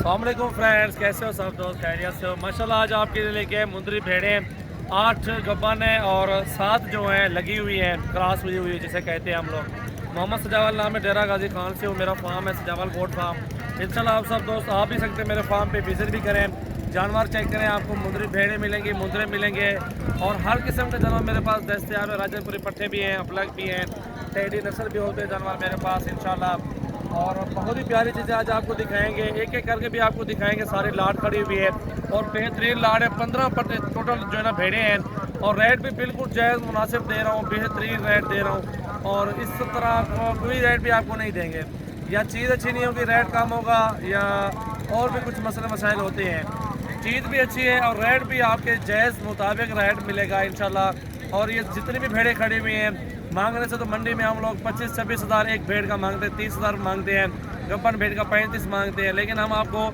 अस्सलामुअलैकुम फ्रेंड्स, कैसे हो सब दोस्त? खैरियत से हो? माशाल्लाह आज आपके लिए लेके आए मुंदरी भेड़ें। 8 गब्बन है और 7 जो हैं लगी हुई हैं, क्रॉस हुई हुई है जिसे कहते हैं हम लोग। मोहम्मद सजावल नाम है, डेरा गाजी खान से हूँ, मेरा फार्म है सजावल गोट फार्म। इंशाल्लाह आप सब दोस्त आ भी सकते हैं मेरे फार्म पे, विजिट भी करें, जानवर चेक करें। आपको मुंदरी भेड़ें मिलेंगी, मुंदरे मिलेंगे और हर किस्म के जानवर मेरे पास दस्तयाब है। राजनपुरी पट्टे भी हैं, अपलग भी हैं, टेडी नस्ल भी होते हैं जानवर मेरे पास इंशाल्लाह। और बहुत ही प्यारी चीज़ें आज आपको दिखाएंगे, एक एक करके भी आपको दिखाएंगे। सारे लाड खड़ी हुई है और बेहतरीन लाड है। 15 पट्टे टोटल जो है ना भेड़े हैं और रेट भी बिल्कुल जायज़ मुनासिब दे रहा हूँ, बेहतरीन रेट दे रहा हूँ। और इस तरह कोई रेट भी आपको नहीं देंगे, या चीज़ अच्छी नहीं होगी रेट कम होगा, या और भी कुछ मसले मसाइल होते हैं। चीज़ भी अच्छी है और रेट भी आपके जायज़ मुताबिक रेट मिलेगा इंशाल्लाह। और ये जितनी भी भेड़ें खड़ी हुई हैं, मांगने से तो मंडी में हम लोग 25-26 हज़ार एक भेड़ का मांगते हैं, 30 हज़ार मांगते हैं, गब्बन भेड़ का 35 मांगते हैं। लेकिन हम आपको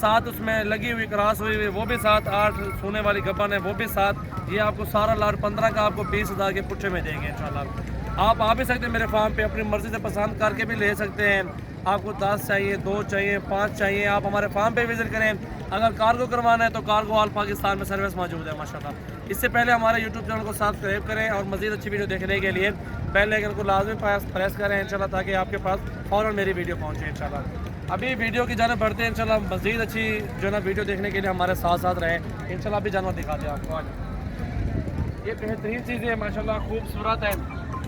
7 उसमें लगी हुई क्रॉस हुई हुई वो भी 7, 8 सोने वाली गब्बन है वो भी 7, ये आपको सारा लाट 15 का आपको 20 हज़ार के पुट्ठे में देंगे इंशाल्लाह। आप आ भी सकते हैं मेरे फार्म पे, अपनी मर्ज़ी से पसंद करके भी ले सकते हैं। आपको 10 चाहिए, 2 चाहिए, 5 चाहिए, आप हमारे फार्म पे विज़िट करें। अगर कार्गो करवाना है तो कार्गो ऑल पाकिस्तान में सर्विस मौजूद है माशाल्लाह। इससे पहले हमारे यूट्यूब चैनल को सब्सक्राइब करें और मज़ीद अच्छी वीडियो देखने के लिए बेल आइकन को लाजमी प्रेस करें इंशाल्लाह, ताकि आपके पास फ़ौरन मेरी वीडियो पहुंचे इंशाल्लाह। अभी वीडियो की जाने बढ़ते हैं इंशाल्लाह। मज़ीद अच्छी जो है ना वीडियो देखने के लिए हमारे साथ साथ रहें इंशाल्लाह। अभी जानवर दिखाते हैं आपको। आज ये बेहतरीन चीज़ें हैं माशाल्लाह, खूबसूरत है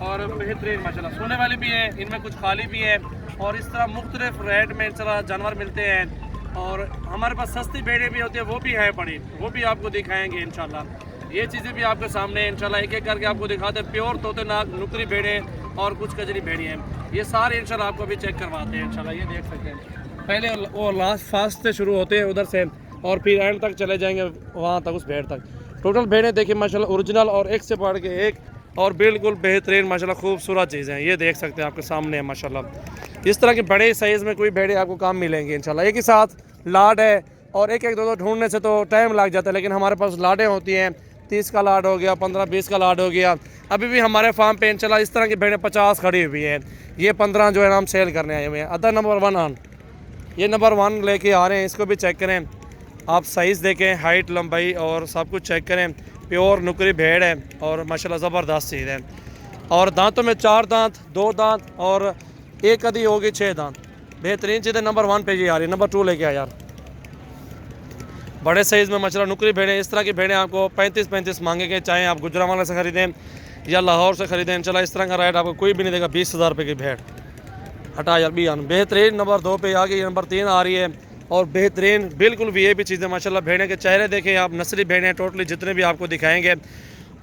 और बेहतरीन माशाल्लाह, सोने वाली भी है, इनमें कुछ खाली भी है और इस तरह मुख्तलिफ रेट में इंशाल्लाह जानवर मिलते हैं। और हमारे पास सस्ती भेड़ें भी होती है, वो भी है बड़ी, वो भी आपको दिखाएंगे इंशाल्लाह। ये चीज़ें भी आपके सामने इंशाल्लाह एक एक करके आपको दिखाते हैं। प्योर तोतेनाग नुकरी भेड़ें और कुछ कजरी भेड़ें हैं, ये सारे इंशाल्लाह आपको भी चेक करवाते हैं इंशाल्लाह। ये देख सकते हैं, पहले वो लास्ट फास्ट से शुरू होते हैं उधर से और फिर एंड तक चले जाएंगे वहाँ तक, उस भेड़ तक। टोटल भेड़ें देखिए माशाल्लाह ओरिजिनल और एक से बढ़ के एक और बिल्कुल बेहतरीन माशाल्लाह खूबसूरत चीज़ें हैं। ये देख सकते हैं आपके सामने है माशाल्लाह। इस तरह के बड़े साइज़ में कोई भेड़ें आपको काम मिलेंगे इंशाल्लाह। एक ही साथ लाड है और एक एक दो ढूंढने से तो टाइम लग जाता है, लेकिन हमारे पास लाडें होती हैं। 30 का लाड हो गया, 15-20 का लाड हो गया। अभी भी हमारे फार्म पे इंशाल्लाह इस तरह की भेड़ें 50 खड़ी हुई हैं। ये 15 जो है ना हम सेल करने आए हुए हैं। अदर नंबर 1 ऑन, ये नंबर 1 लेके आ रहे हैं, इसको भी चेक करें आप, साइज़ देखें, हाइट लंबाई और सब कुछ चेक करें। प्योर नुकरी भेड़ है और माशाल्लाह ज़बरदस्त चीज़ है। और दांतों में 4 दांत, 2 दांत और एक आधी होगी 6 दांत। बेहतरीन चीज़ है। नंबर 1 पे ये आ रही है, नंबर 2 लेके आ यार। बड़े साइज़ में माशाल्लाह नुकरी भेड़ें, इस तरह की भेड़ें आपको 35-35 मांगेंगे, चाहे आप गुजरांवाला से ख़रीदें या लाहौर से ख़रीदें इंशाल्लाह। इस तरह का रेट आपको कोई भी नहीं देगा। 20 हज़ार रुपये की भेड़ हटा यार भी आन। बेहतरीन नंबर 2 पे आ गई, नंबर 3 आ रही है और बेहतरीन बिल्कुल वीआईपी चीज़ें माशाल्लाह। भेड़ें के चेहरे देखें आप, नस्ली भेड़ें टोटली जितने भी आपको दिखाएंगे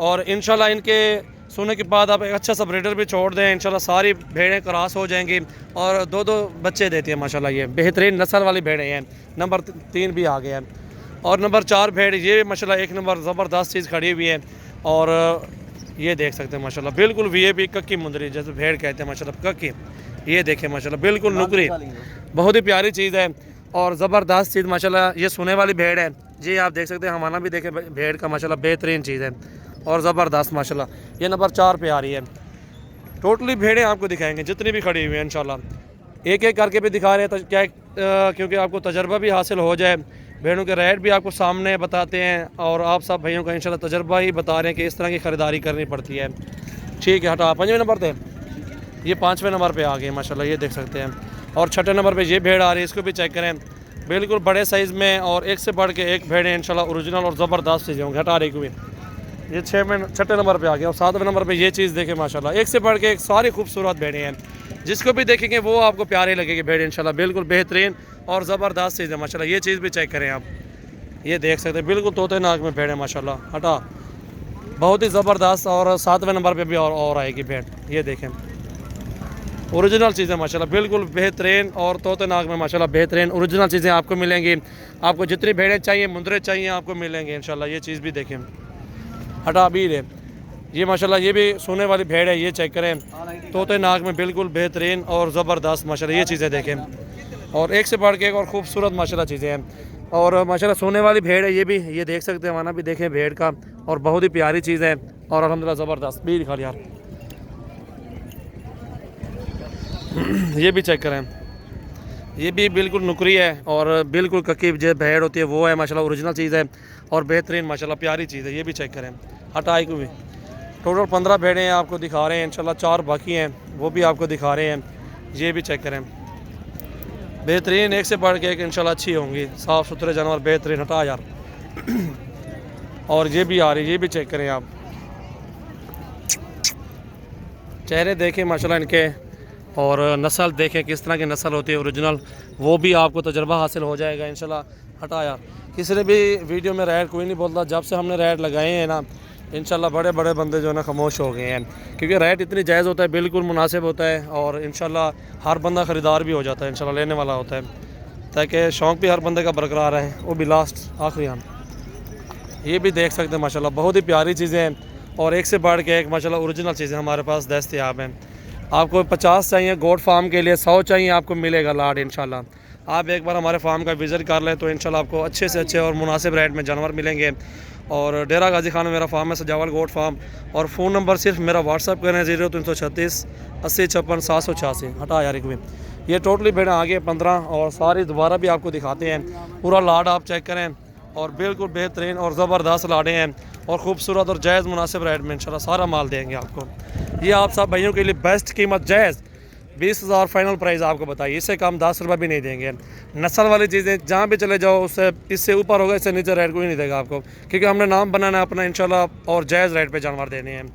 और इंशाल्लाह इनके सोने के बाद आप एक अच्छा सा ब्रीडर भी छोड़ दें इंशाल्लाह, सारी भेड़ें क्रॉस हो जाएंगी और 2-2 बच्चे देती हैं माशाल्लाह। ये बेहतरीन नस्ल वाली भेड़ें हैं। नंबर 3 भी आ गया है और नंबर 4 भेड़ ये माशाल्लाह एक नंबर ज़बरदस्त चीज़ खड़ी हुई है। और ये देख सकते हैं माशाल्लाह बिल्कुल वीआईपी कक्की मुंदरी जैसे भेड़ कहते हैं माशाल्लाह, कक्की। ये देखें माशाल्लाह बिल्कुल नुकरी, बहुत ही प्यारी चीज़ है और ज़बरदस्त चीज़ माशाल्लाह। ये सोने वाली भेड़ है जी, आप देख सकते हैं। हमारा भी देखें भेड़ का माशाल्लाह बेहतरीन चीज़ है और ज़बरदस्त माशाल्लाह। ये नंबर 4 पे आ रही है। टोटली भेड़ें आपको दिखाएंगे जितनी भी खड़ी हुई हैं इंशाल्लाह, एक एक करके भी दिखा रहे हैं क्या, क्योंकि आपको तजर्बा भी हासिल हो जाए। भेड़ों के रेट भी आपको सामने बताते हैं और आप सब भाइयों का इंशाल्लाह तजर्बा ही बता रहे हैं कि इस तरह की ख़रीदारी करनी पड़ती है। ठीक है, हटा 5वें नंबर पे, ये 5वें नंबर पे आ गए माशाल्लाह। ये देख सकते हैं और 6ठे नंबर पे ये भेड़ आ रही है, इसको भी चेक करें। बिल्कुल बड़े साइज़ में और एक से बढ़ के एक भेड़ें इंशाल्लाह ओरिजिनल और ज़बरदस्त चीज़ें होंगी। हटा रही हुई ये 6ठे नंबर पे आ गया और 7वें नंबर पे ये चीज़ देखें माशाल्लाह, एक से बढ़ के एक सारी खूबसूरत भेड़ें हैं। जिसको भी देखेंगे वो आपको प्यारी लगेगी भेड़ इंशाल्लाह। बिल्कुल बेहतरीन और ज़बरदस्त चीज़ है माशाल्लाह। ये चीज़ भी चेक करें आप, ये देख सकते हैं बिल्कुल तोतेनाग में भेड़ है माशाल्लाह। हटा बहुत ही ज़बरदस्त और 7वें नंबर पे भी और आएगी भेड़। ये देखें ओरिजिनल चीज़ें माशाल्लाह बिल्कुल बेहतरीन और तोतेनाग में माशाल्लाह बेहतरीन ओरिजिनल चीज़ें आपको मिलेंगी। आपको जितनी भेड़ें चाहिए, मुंदरे चाहिए, आपको मिलेंगे इंशाल्लाह। ये चीज़ भी देखें, हटा भी है ये माशाल्लाह। ये भी सोने वाली भेड़ है, ये चेक करें, तोतेनाग में बिल्कुल बेहतरीन और ज़बरदस्त माशाल्लाह। ये चीज़ें देखें और एक से बढ़ के एक और ख़ूबसूरत माशाल्लाह चीज़ें हैं और माशाल्लाह सोने वाली भेड़ है। ये भी ये देख सकते हैं, माना भी देखें भेड़ का और बहुत ही प्यारी चीज़ है और अल्हम्दुलिल्लाह ज़बरदस्त भी दिखा यार। ये भी चेक करें, ये भी बिल्कुल नुकरी है और बिल्कुल कक्की जो भेड़ होती है वो है माशाल्लाह, ओरिजिनल चीज़ है और बेहतरीन माशाल्लाह प्यारी चीज़ है। ये भी चेक करें, हटाई को भी टोटल 15 भेड़ें हैं आपको दिखा रहे हैं, इंशाल्लाह 4 बाकी हैं वो भी आपको दिखा रहे हैं। ये भी चेक करें, बेहतरीन, एक से बढ़ के एक इंशाल्लाह अच्छी होंगी, साफ़ सुथरे जानवर बेहतरीन। हटा यार और ये भी आ रही, ये भी चेक करें आप, चेहरे देखें माशाल्लाह इनके और नस्ल देखें किस तरह की नस्ल होती है ओरिजिनल, वो भी आपको तजुर्बा हासिल हो जाएगा इंशाल्लाह। हटा यार, किसी ने भी वीडियो में रेट कोई नहीं बोलता, जब से हमने रेट लगाए हैं ना इंशाल्लाह बड़े बड़े बंदे जो है ना खामोश हो गए हैं, क्योंकि रेट इतनी जायज़ होता है, बिल्कुल मुनासिब होता है और इंशाल्लाह हर बंदा ख़रीदार भी हो जाता है, इंशाल्लाह लेने वाला होता है, ताकि शौक़ भी हर बंदे का बरकरार है। वो भी लास्ट आखिरी हम ये भी देख सकते हैं माशाल्लाह, बहुत ही प्यारी चीज़ें हैं और एक से बढ़ के एक माशाल्लाह ओरिजिनल चीज़ें हमारे पास दस्तयाब हैं। आपको 50 चाहिए गोट फार्म के लिए, 100 चाहिए आपको मिलेगा लाड इंशाल्लाह। आप एक बार हमारे फार्म का विज़िट कर लें तो इंशाल्लाह आपको अच्छे से अच्छे और मुनासिब रेट में जानवर मिलेंगे। और डेरा गाजी खान में मेरा फार्म है, सजावल गोट फार्म, और फ़ोन नंबर सिर्फ मेरा व्हाट्सअप करें 0336 80 56 786। हटा यार एक भी, ये टोटली भेड़ें आगे 15 और सारी दोबारा भी आपको दिखाते हैं। पूरा लाड आप चेक करें और बिल्कुल बेहतरीन और ज़बरदस्त लाडे हैं और ख़ूबसूरत और जायज़ मुनासिब रेट में इंशाल्लाह सारा माल देंगे आपको। ये आप सब भाइयों के लिए बेस्ट कीमत जायज़ 20,000 फाइनल प्राइस आपको बताइए, इससे कम 10 रुपये भी नहीं देंगे। नस्ल वाली चीज़ें जहाँ भी चले जाओ उससे इससे ऊपर होगा, इससे नीचे रेट कोई नहीं देगा आपको, क्योंकि हमने नाम बनाना है अपना इंशाल्लाह और जायज़ रेट पे जानवर देने हैं।